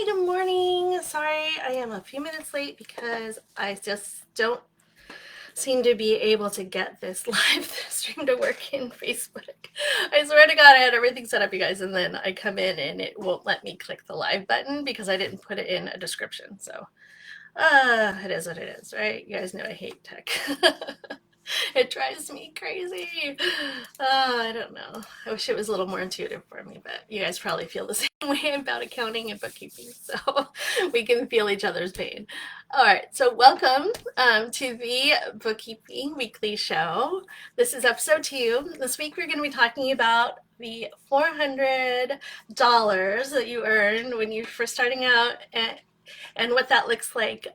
Hi, good morning. Sorry, I am a few minutes late because I just don't seem to be able to get this live stream to work in Facebook. I swear to God, I had everything set up, you guys, and then I come in and it won't let me click the live button because I didn't put it in a description. So, it is what it is, right? You guys know I hate tech. It drives me crazy. I don't know. I wish it was a little more intuitive for me, but you guys probably feel the same way about accounting and bookkeeping, so we can feel each other's pain. All right, so welcome to the Bookkeeping Weekly Show. This is episode 2. This week we're going to be talking about the $400 that you earn when you're first starting out and what that looks like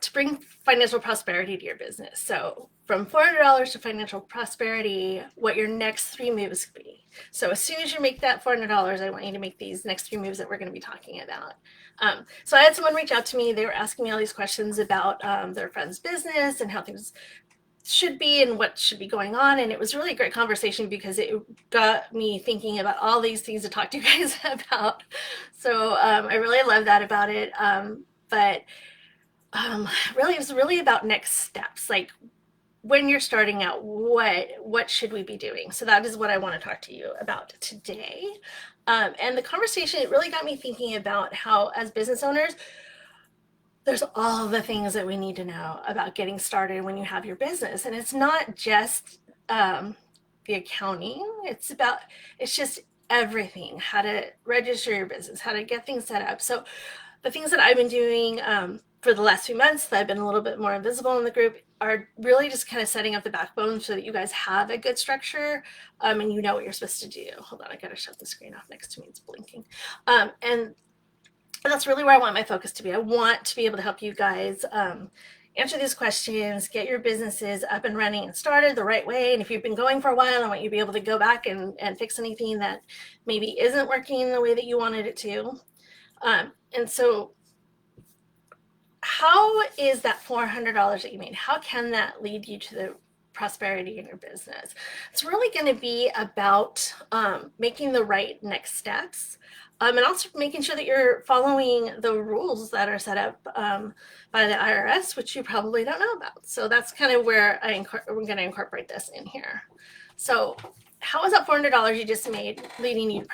to bring financial prosperity to your business. So from $400 to financial prosperity, what your next 3 moves could be. So as soon as you make that $400, I want you to make these next 3 moves that we're going to be talking about. So I had someone reach out to me. They were asking me all these questions about their friend's business and how things should be and what should be going on. And it was really a great conversation because it got me thinking about all these things to talk to you guys about. So I really love that about it. But really, it was really about next steps. Like when you're starting out, what should we be doing? So that is what I want to talk to you about today. And the conversation, it really got me thinking about how, as business owners, there's all the things that we need to know about getting started when you have your business. And it's not just the accounting. It's just everything, how to register your business, how to get things set up. So the things that I've been doing for the last few months that I've been a little bit more invisible in the group are really just kind of setting up the backbone so that you guys have a good structure and you know what you're supposed to do. Hold on, I gotta shut the screen off next to me, it's blinking. And that's really where I want my focus to be. I want to be able to help you guys answer these questions, get your businesses up and running and started the right way. And if you've been going for a while, I want you to be able to go back and fix anything that maybe isn't working the way that you wanted it to. And so how is that $400 that you made? How can that lead you to the prosperity in your business? It's really going to be about making the right next steps and also making sure that you're following the rules that are set up by the IRS, which you probably don't know about. So that's kind of where we're going to incorporate this in here. So how is that $400 you just made leading you to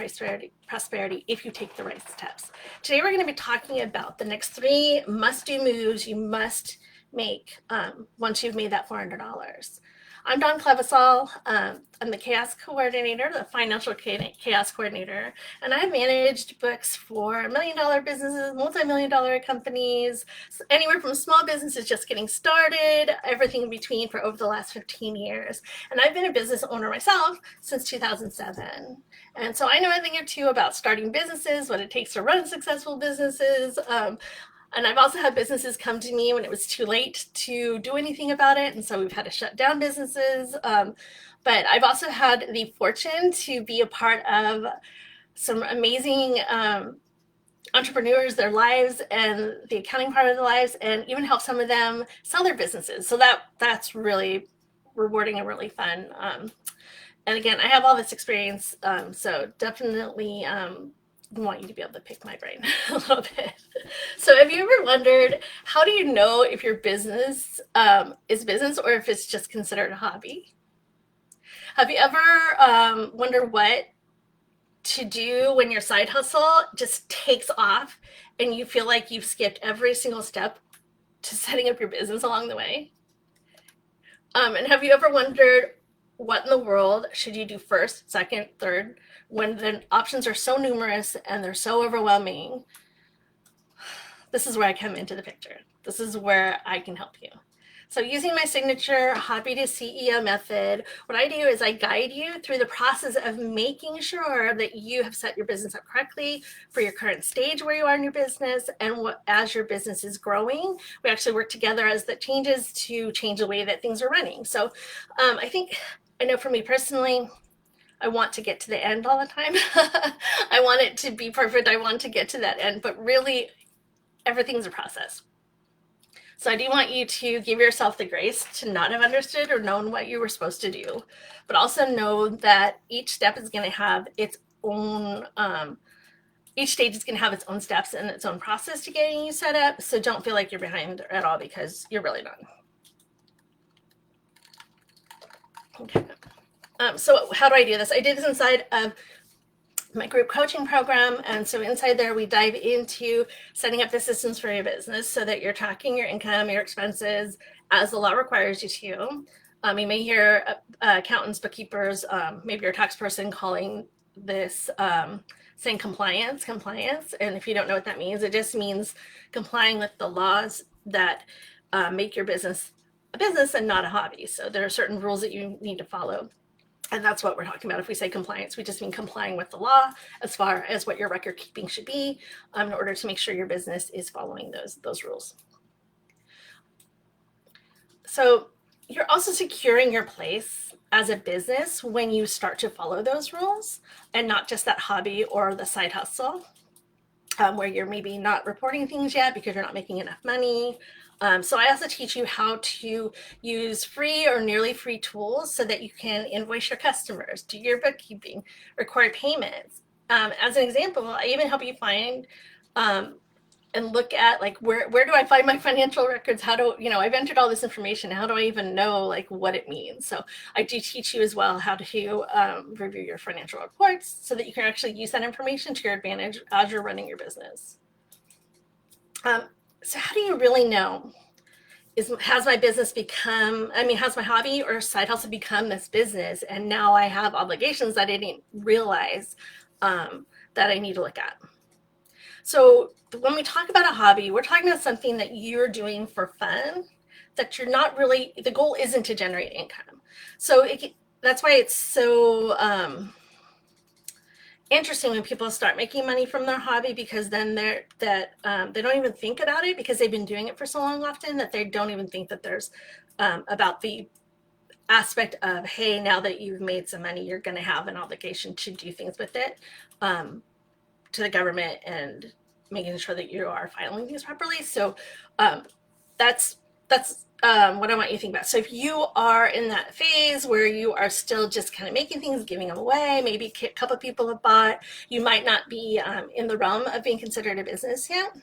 prosperity if you take the right steps? Today we're going to be talking about the next 3 must-do moves you must make once you've made that $400. I'm Dawn Clevisol. I'm the chaos coordinator, the financial chaos coordinator, and I've managed books for $1 million businesses, multi-million-dollar companies, anywhere from small businesses just getting started, everything in between for over the last 15 years. And I've been a business owner myself since 2007. And so I know a thing or two about starting businesses, what it takes to run successful businesses. And I've also had businesses come to me when it was too late to do anything about it. And so we've had to shut down businesses. But I've also had the fortune to be a part of some amazing entrepreneurs, their lives, and the accounting part of their lives, and even help some of them sell their businesses. So that's really rewarding and really fun. And again, I have all this experience, so definitely want you to be able to pick my brain a little bit. So have you ever wondered, how do you know if your business is business or if it's just considered a hobby? Have you ever wondered what to do when your side hustle just takes off and you feel like you've skipped every single step to setting up your business along the way? And have you ever wondered, what in the world should you do first, second, third, when the options are so numerous and they're so overwhelming? This is where I come into the picture. This is where I can help you. So using my signature hobby to CEO method, what I do is I guide you through the process of making sure that you have set your business up correctly for your current stage where you are in your business. And as your business is growing, we actually work together as that changes to change the way that things are running. So I know for me personally, I want to get to the end all the time. I want it to be perfect. I want to get to that end, but really everything's a process. So I do want you to give yourself the grace to not have understood or known what you were supposed to do, but also know that each step is going to have its own each stage is going to have its own steps and its own process to getting you set up. So don't feel like you're behind at all, because you're really not. Okay. So how do I do this? I do this inside of my group coaching program. And so inside there, we dive into setting up the systems for your business so that you're tracking your income, your expenses, as the law requires you to. You may hear accountants, bookkeepers, maybe your tax person calling this saying compliance. And if you don't know what that means, it just means complying with the laws that make your business a business and not a hobby. So there are certain rules that you need to follow. And that's what we're talking about. If we say compliance, we just mean complying with the law as far as what your record keeping should be in order to make sure your business is following those rules. So you're also securing your place as a business when you start to follow those rules, and not just that hobby or the side hustle where you're maybe not reporting things yet because you're not making enough money. So I also teach you how to use free or nearly free tools so that you can invoice your customers, do your bookkeeping, record payments. As an example, I even help you find and look at like where do I find my financial records? How do I've entered all this information. How do I even know like what it means? So I do teach you as well how to review your financial reports so that you can actually use that information to your advantage as you're running your business. So how do you really know? Has my business become, has my hobby or side hustle become this business? And now I have obligations that I didn't realize that I need to look at. So when we talk about a hobby, we're talking about something that you're doing for fun, that you're not really, the goal isn't to generate income. So that's why it's so interesting when people start making money from their hobby, because then they don't even think about it, because they've been doing it for so long often that they don't even think that there's about the aspect of, hey, now that you've made some money, you're going to have an obligation to do things with it to the government and making sure that you are filing things properly. So that's what I want you to think about. So if you are in that phase where you are still just kind of making things, giving them away, maybe a couple of people have bought, you might not be in the realm of being considered a business yet.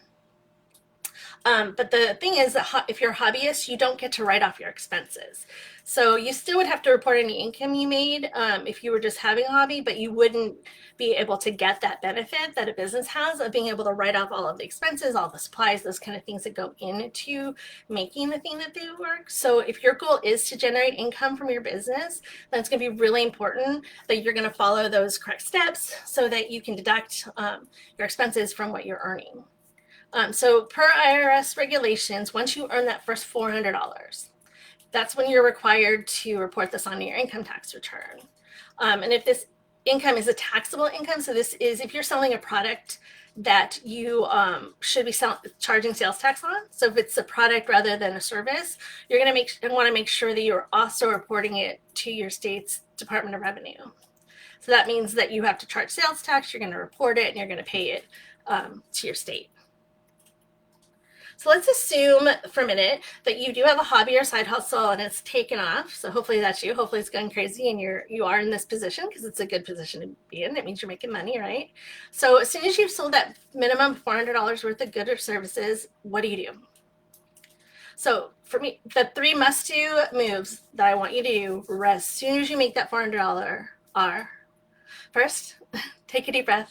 But the thing is that if you're a hobbyist, you don't get to write off your expenses. So you still would have to report any income you made if you were just having a hobby, but you wouldn't be able to get that benefit that a business has of being able to write off all of the expenses, all the supplies, those kind of things that go into making the thing that they work. So if your goal is to generate income from your business, then it's going to be really important that you're going to follow those correct steps so that you can deduct your expenses from what you're earning. So per IRS regulations, once you earn that first $400, that's when you're required to report this on your income tax return. And if this income is a taxable income, so this is if you're selling a product that you should be charging sales tax on. So if it's a product rather than a service, you're going to want to make sure that you're also reporting it to your state's Department of Revenue. So that means that you have to charge sales tax, you're going to report it, and you're going to pay it to your state. So let's assume for a minute that you do have a hobby or side hustle and it's taken off. So hopefully that's you. Hopefully it's going crazy and you are in this position, because it's a good position to be in. It means you're making money, right? So as soon as you've sold that minimum $400 worth of goods or services, what do you do? So for me, the 3 must-do moves that I want you to do as soon as you make that $400 are, first, take a deep breath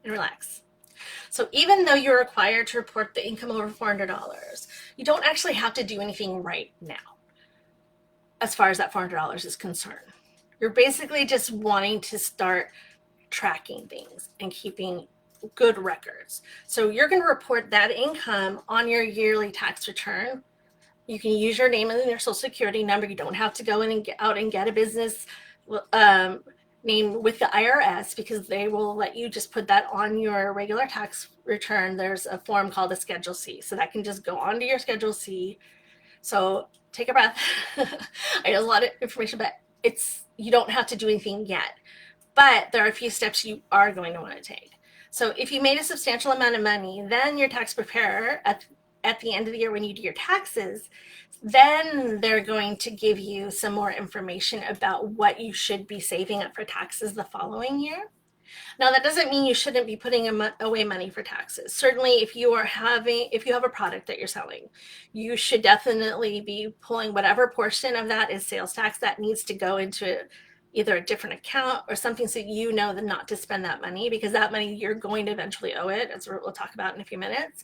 and relax. So even though you're required to report the income over $400, you don't actually have to do anything right now as far as that $400 is concerned. You're basically just wanting to start tracking things and keeping good records. So you're going to report that income on your yearly tax return. You can use your name and your social security number. You don't have to go in and get a business name with the IRS, because they will let you just put that on your regular tax return. There's a form called a Schedule C, so that can just go onto your Schedule C. So take a breath. I know there's a lot of information, but you don't have to do anything yet. But there are a few steps you are going to want to take. So if you made a substantial amount of money, then your tax preparer at the end of the year when you do your taxes, then they're going to give you some more information about what you should be saving up for taxes the following year. Now, that doesn't mean you shouldn't be putting away money for taxes. Certainly, if you have a product that you're selling, you should definitely be pulling whatever portion of that is sales tax that needs to go into either a different account or something, so you know that not to spend that money, because that money you're going to eventually owe it, as we'll talk about in a few minutes.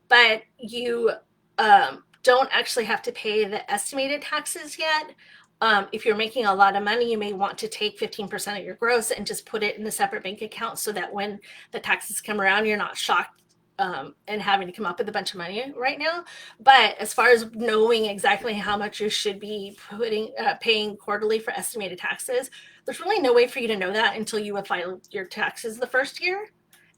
But you don't actually have to pay the estimated taxes yet. If you're making a lot of money, you may want to take 15% of your gross and just put it in a separate bank account, so that when the taxes come around, you're not shocked and having to come up with a bunch of money right now. But as far as knowing exactly how much you should be paying quarterly for estimated taxes, there's really no way for you to know that until you have filed your taxes the first year.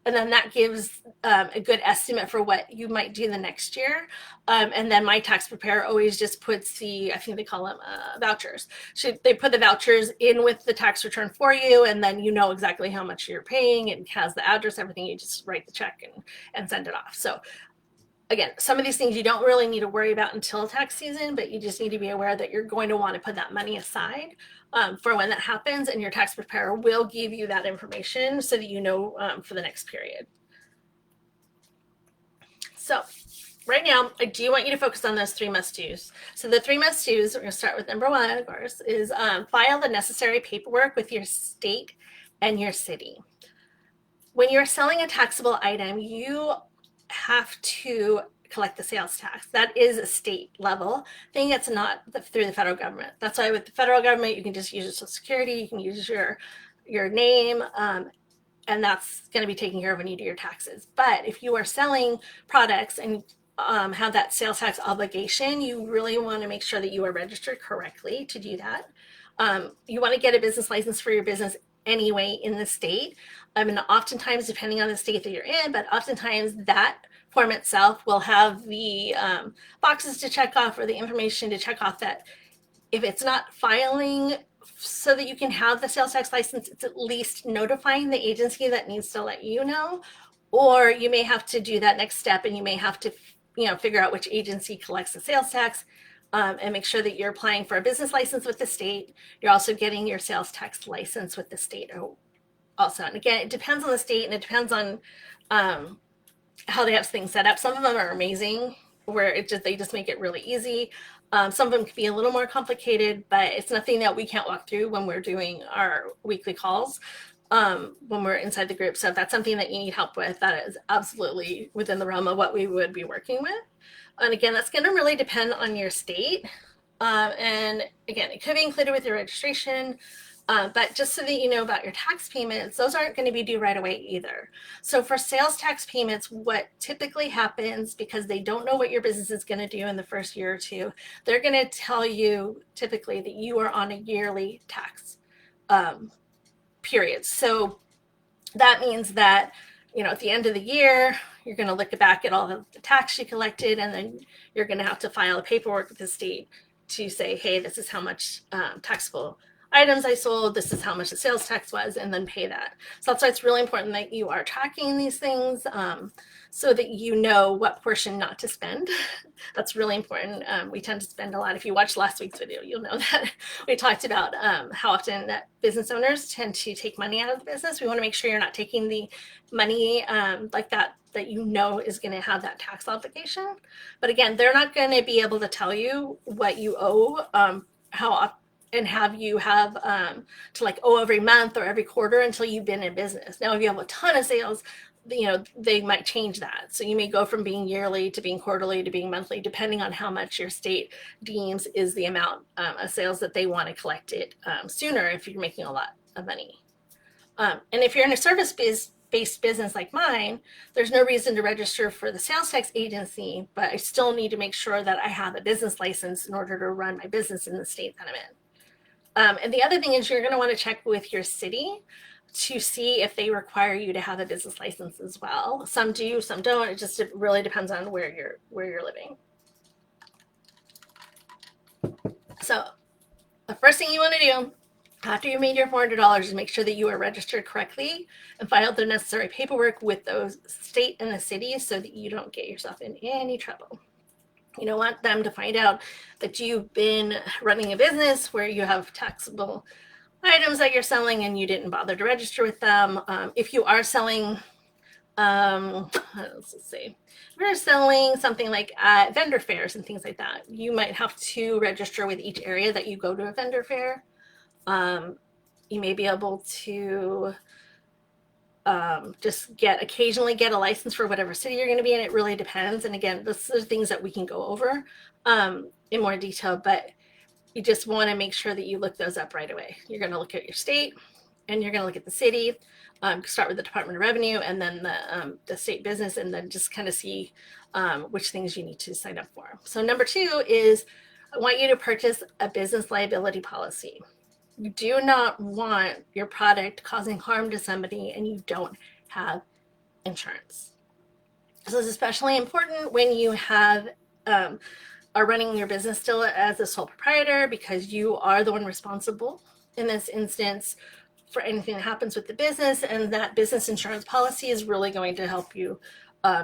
And then that gives a good estimate for what you might do the next year. And then my tax preparer always just puts I think they call them vouchers. They put the vouchers in with the tax return for you, and then you know exactly how much you're paying. It has the address, everything. You just write the check and send it off. So again, some of these things you don't really need to worry about until tax season, but you just need to be aware that you're going to want to put that money aside for when that happens, and your tax preparer will give you that information so that you know for the next period. So right now, I do want you to focus on those 3 must-dos. So the 3 must-dos, we're going to start with number 1, of course, is file the necessary paperwork with your state and your city. When you're selling a taxable item, you have to collect the sales tax. That is a state level thing. It's not through the federal government. That's why with the federal government, you can just use your Social Security, you can use your name, and that's going to be taken care of when you do your taxes. But if you are selling products and have that sales tax obligation, you really want to make sure that you are registered correctly to do that. You want to get a business license for your business anyway in the state. And oftentimes, depending on the state that you're in, but oftentimes that form itself will have the boxes to check off, or the information to check off, that if it's not filing so that you can have the sales tax license, it's at least notifying the agency that needs to let you know. Or you may have to do that next step, and you may have to figure out which agency collects the sales tax, and make sure that you're applying for a business license with the state. You're also getting your sales tax license with the state also. And again, it depends on the state, and it depends on how they have things set up. Some of them are amazing, where they just make it really easy. Some of them can be a little more complicated, but it's nothing that we can't walk through when we're doing our weekly calls, when we're inside the group. So if that's something that you need help with, that is absolutely within the realm of what we would be working with. And again, that's going to really depend on your state. And again, it could be included with your registration. But just so that you know about your tax payments, those aren't going to be due right away either. So for sales tax payments, what typically happens, because they don't know what your business is going to do in the first year or two, they're going to tell you typically that you are on a yearly tax period. So that means that, at the end of the year, you're going to look back at all the tax you collected, and then you're going to have to file a paperwork with the state to say, hey, this is how much taxable items I sold, this is how much the sales tax was, and then pay that. So that's why it's really important that you are tracking these things, so that you know what portion not to spend. That's really important. We tend to spend a lot. If you watched last week's video, you'll know that we talked about how often that business owners tend to take money out of the business. We want to make sure you're not taking the money like that is going to have that tax obligation. But again, they're not going to be able to tell you what you owe, and have you to owe every month or every quarter until you've been in business. Now, if you have a ton of sales, they might change that. So you may go from being yearly to being quarterly to being monthly, depending on how much your state deems is the amount of sales that they want to collect it sooner, if you're making a lot of money. And if you're in a service-based business like mine, there's no reason to register for the sales tax agency, but I still need to make sure that I have a business license in order to run my business in the state that I'm in. And the other thing is, you're going to want to check with your city to see if they require you to have a business license as well. Some do, some don't. It really depends on where you're living. So the first thing you want to do after you made your $400 is make sure that you are registered correctly and filed the necessary paperwork with those state and the city, so that you don't get yourself in any trouble. You don't want them to find out that you've been running a business where you have taxable items that you're selling and you didn't bother to register with them. If you are selling, let's see, if you're selling something like at vendor fairs and things like that, you might have to register with each area that you go to a vendor fair. You may be able to just occasionally get a license for whatever city you're going to be in. It really depends. And again, this are things that we can go over in more detail, but you just want to make sure that you look those up right away. You're going to look at your state and you're going to look at the city. Start with the Department of Revenue and then the state business, and then just kind of see which things you need to sign up for. So number 2 is I want you to purchase a business liability policy. You do not want your product causing harm to somebody and you don't have insurance. This is especially important when you have are running your business still as a sole proprietor, because you are the one responsible in this instance for anything that happens with the business, and that business insurance policy is really going to help you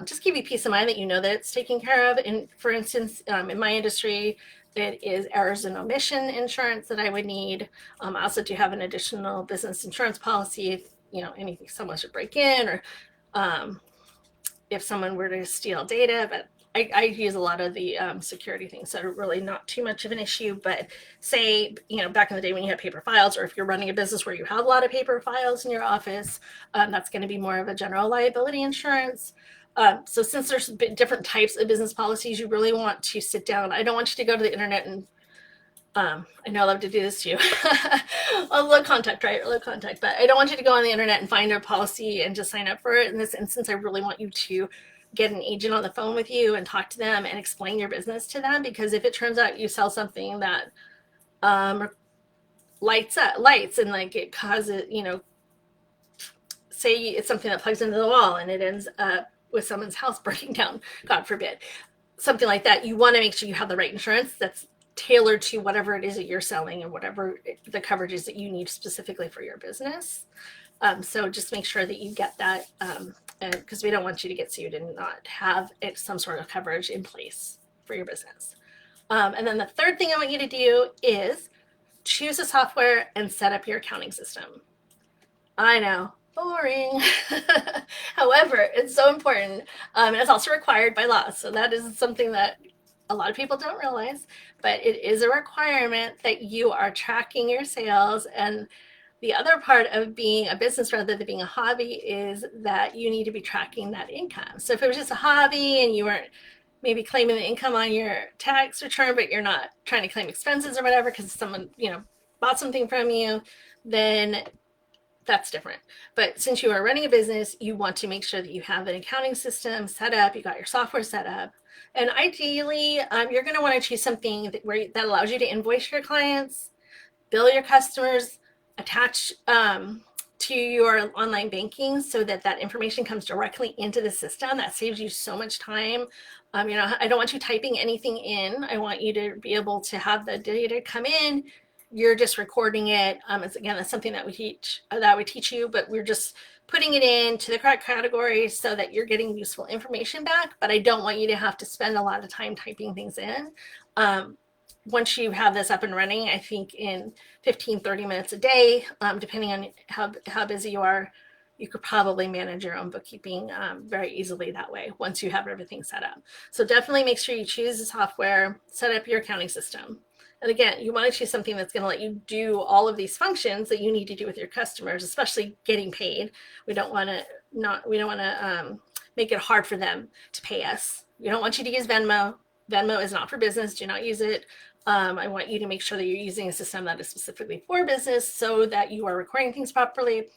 just give you peace of mind that you know that it's taken care of. And for instance, in my industry, it is errors and omission insurance that I would need. I also do have an additional business insurance policy if anything, someone should break in, or if someone were to steal data. But I use a lot of the security things that are really not too much of an issue. But say, back in the day when you had paper files, or if you're running a business where you have a lot of paper files in your office, that's going to be more of a general liability insurance. So since there's different types of business policies, you really want to sit down. I don't want you to go to the internet and I know I love to do this to you. A low contact, right? Low contact. But I don't want you to go on the internet and find a policy and just sign up for it. In this instance, I really want you to get an agent on the phone with you and talk to them and explain your business to them. Because if it turns out you sell something that lights and like it causes, say it's something that plugs into the wall and it ends up with someone's house burning down, God forbid, something like that, you want to make sure you have the right insurance that's tailored to whatever it is that you're selling and whatever the coverage is that you need specifically for your business. So just make sure that you get that, because we don't want you to get sued and not have some sort of coverage in place for your business. And then the third thing I want you to do is choose a software and set up your accounting system. I know, boring. However, it's so important, and it's also required by law. So that is something that a lot of people don't realize, but it is a requirement that you are tracking your sales. And the other part of being a business rather than being a hobby is that you need to be tracking that income. So if it was just a hobby and you weren't maybe claiming the income on your tax return, but you're not trying to claim expenses or whatever because someone, bought something from you, then that's different. But since you are running a business, you want to make sure that you have an accounting system set up, you got your software set up. And ideally, you're going to want to choose something that allows you to invoice your clients, bill your customers, attach to your online banking so that information comes directly into the system. That saves you so much time. I don't want you typing anything in. I want you to be able to have the data come in. You're just recording it. That's something that we teach you, but we're just putting it into the correct category so that you're getting useful information back. But I don't want you to have to spend a lot of time typing things in. Once you have this up and running, I think in 15, 30 minutes a day, depending on how busy you are, you could probably manage your own bookkeeping very easily that way once you have everything set up. So definitely make sure you choose the software, set up your accounting system. And again, you want to choose something that's going to let you do all of these functions that you need to do with your customers, especially getting paid. We don't want to make it hard for them to pay us. We don't want you to use Venmo. Venmo is not for business. Do not use it. I want you to make sure that you're using a system that is specifically for business so that you are recording things properly.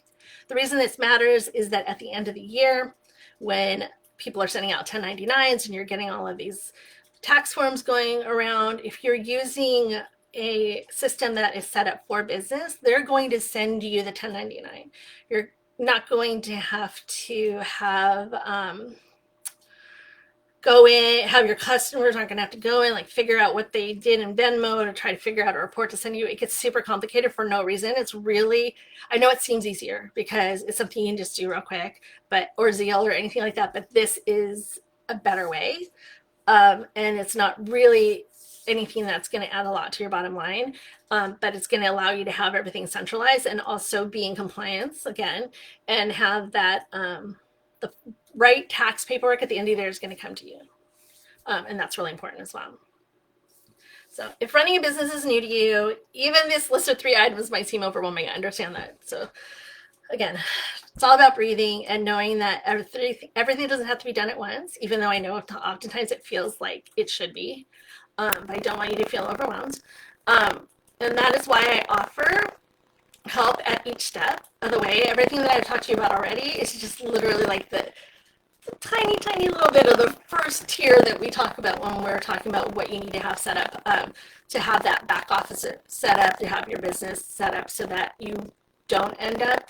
The reason this matters is that at the end of the year, when people are sending out 1099s and you're getting all of these tax forms going around, if you're using a system that is set up for business, they're going to send you the 1099. You're not going to have to go in, have your customers aren't going to have to go in, like figure out what they did in Venmo to try to figure out a report to send you. It gets super complicated for no reason. It's really, I know it seems easier because it's something you can just do real quick, or Zeal or anything like that, but this is a better way. And it's not really anything that's going to add a lot to your bottom line, but it's going to allow you to have everything centralized and also be in compliance again, and have that the right tax paperwork at the end of the year is going to come to you, and that's really important as well. So if running a business is new to you, even this list of 3 items might seem overwhelming. I understand that. So again, it's all about breathing and knowing that everything doesn't have to be done at once, even though I know oftentimes it feels like it should be. But I don't want you to feel overwhelmed. And that is why I offer help at each step of the way. Everything that I've talked to you about already is just literally like the tiny little bit of the first tier that we talk about when we're talking about what you need to have set up, to have that back office set up, to have your business set up so that you don't end up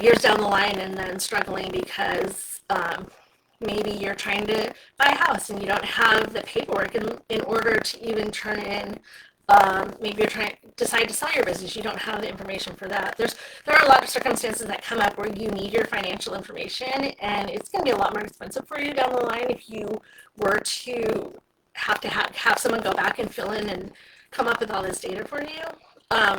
years down the line and then struggling because maybe you're trying to buy a house and you don't have the paperwork in order to even turn in. Maybe you're trying to decide to sell your business. You don't have the information for that. There are a lot of circumstances that come up where you need your financial information, and it's going to be a lot more expensive for you down the line if you were to have someone go back and fill in and come up with all this data for you,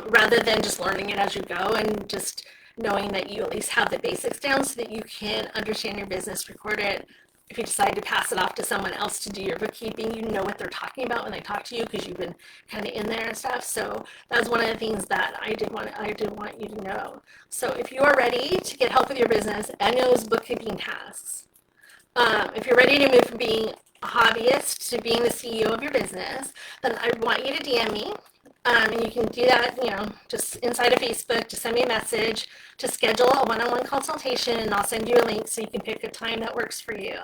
rather than just learning it as you go and just knowing that you at least have the basics down so that you can understand your business, record it. If you decide to pass it off to someone else to do your bookkeeping, you know what they're talking about when they talk to you because you've been kind of in there and stuff. So that was one of the things that I did want you to know. So if you are ready to get help with your business and those bookkeeping tasks, if you're ready to move from being a hobbyist to being the CEO of your business, then I want you to DM me. And you can do that, just inside of Facebook, just send me a message to schedule a one-on-one consultation, and I'll send you a link so you can pick a time that works for you.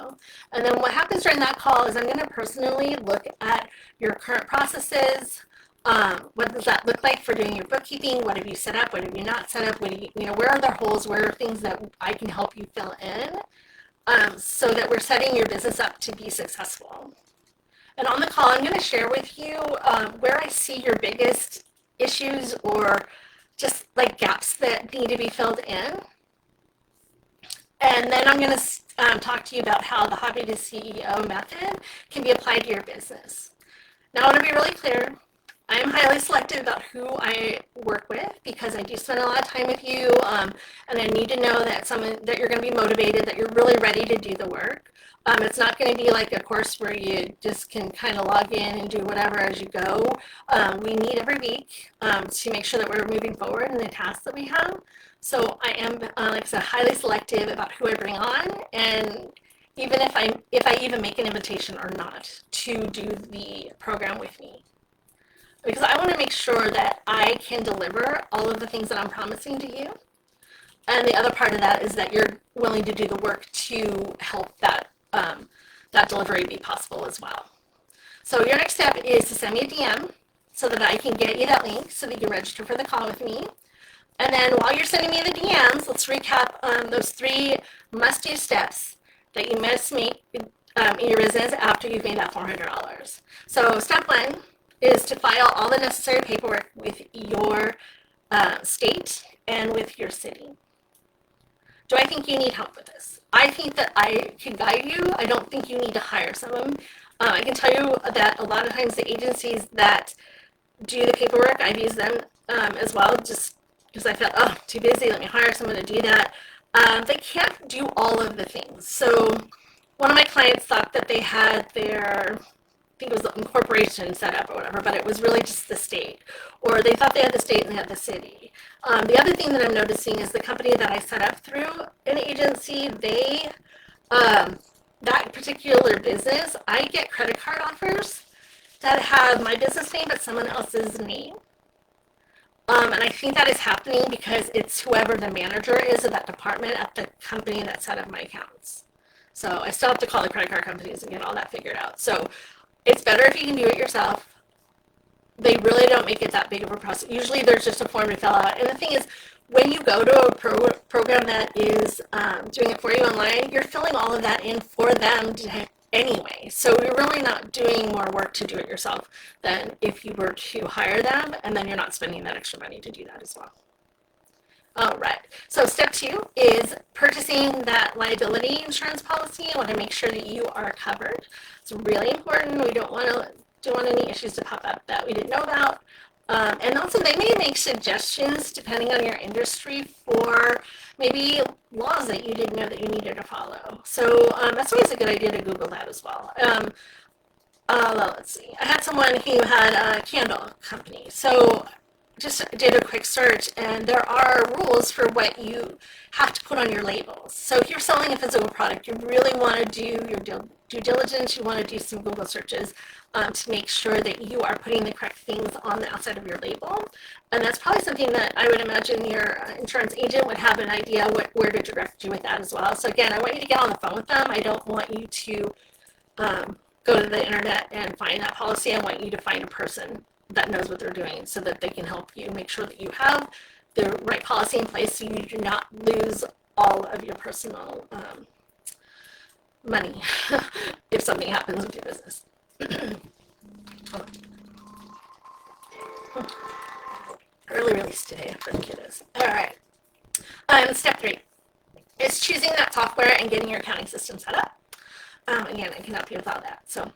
And then what happens during that call is I'm going to personally look at your current processes. What does that look like for doing your bookkeeping? What have you set up? What have you not set up? Where are there holes? Where are things that I can help you fill in, so that we're setting your business up to be successful? And on the call, I'm going to share with you where I see your biggest issues or just like gaps that need to be filled in. And then I'm going to talk to you about how the hobby to CEO method can be applied to your business. Now, I want to be really clear. I am highly selective about who I work with because I do spend a lot of time with you, and I need to know that you're going to be motivated, that you're really ready to do the work. It's not going to be like a course where you just can kind of log in and do whatever as you go. We meet every week to make sure that we're moving forward in the tasks that we have. So I am, like I said, highly selective about who I bring on, and even if I even make an invitation or not to do the program with me. Because I want to make sure that I can deliver all of the things that I'm promising to you. And the other part of that is that you're willing to do the work to help that delivery be possible as well. So your next step is to send me a DM so that I can get you that link so that you can register for the call with me. And then while you're sending me the DMs, let's recap those 3 must-do steps that you must make in your business after you've made that $400. So step 1 is to file all the necessary paperwork with your state and with your city. Do I think you need help with this? I think that I can guide you. I don't think you need to hire someone. I can tell you that a lot of times the agencies that do the paperwork, I've used them as well, just because I felt, too busy, let me hire someone to do that. They can't do all of the things. So one of my clients thought that they had their, I think it was the incorporation set up or whatever, but it was really just the state. Or they thought they had the state and they had the city. The other thing that I'm noticing is the company that I set up through an agency, that particular business, I get credit card offers that have my business name but someone else's name. And I think that is happening because it's whoever the manager is of that department at the company that set up my accounts. So I still have to call the credit card companies and get all that figured out. So it's better if you can do it yourself. They really don't make it that big of a process. Usually there's just a form to fill out. And the thing is, when you go to a program that is doing it for you online, you're filling all of that in for them anyway. So you're really not doing more work to do it yourself than if you were to hire them, and then you're not spending that extra money to do that as well. All right. So step 2 is purchasing that liability insurance policy. You want to make sure that you are covered. It's really important. We don't want any issues to pop up that we didn't know about. And also, they may make suggestions depending on your industry for maybe laws that you didn't know that you needed to follow. So that's always a good idea to Google that as well. Let's see. I had someone who had a candle company. So just did a quick search, and there are rules for what you have to put on your labels. So if you're selling a physical product, you really want to do your due diligence. You want to do some Google searches to make sure that you are putting the correct things on the outside of your label. And that's probably something that I would imagine your insurance agent would have an idea where to direct you with that as well. So again, I want you to get on the phone with them. I don't want you to go to the internet and find that policy. I want you to find a person that knows what they're doing so that they can help you make sure that you have the right policy in place so you do not lose all of your personal money if something happens with your business. Early release today for the kiddos. All right. Step 3 is choosing that software and getting your accounting system set up. Again, I can help you with all that. So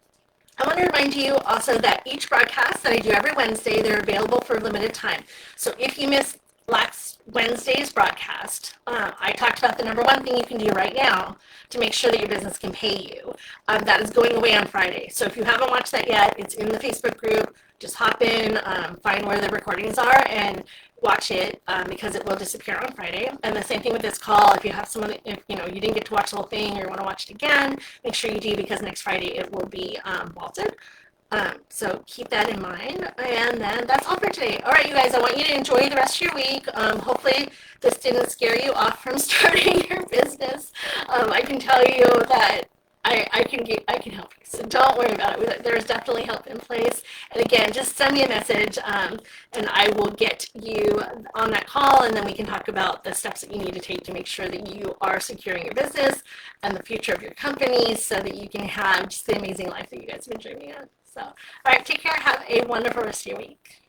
I want to remind you also that each broadcast that I do every Wednesday, they're available for a limited time. So if you missed last Wednesday's broadcast, I talked about the number one thing you can do right now to make sure that your business can pay you. That is going away on Friday. So if you haven't watched that yet, it's in the Facebook group. Just hop in, find where the recordings are, and watch it because it will disappear on Friday. And the same thing with this call. If you have someone, if you didn't get to watch the whole thing or you want to watch it again, make sure you do because next Friday it will be vaulted. So keep that in mind. And then that's all for today. All right, you guys, I want you to enjoy the rest of your week. Hopefully this didn't scare you off from starting your business. I can tell you that I can help you. So don't worry about it. There's definitely help in place. And again, just send me a message and I will get you on that call, and then we can talk about the steps that you need to take to make sure that you are securing your business and the future of your company so that you can have just the amazing life that you guys have been dreaming of. So, all right, take care. Have a wonderful rest of your week.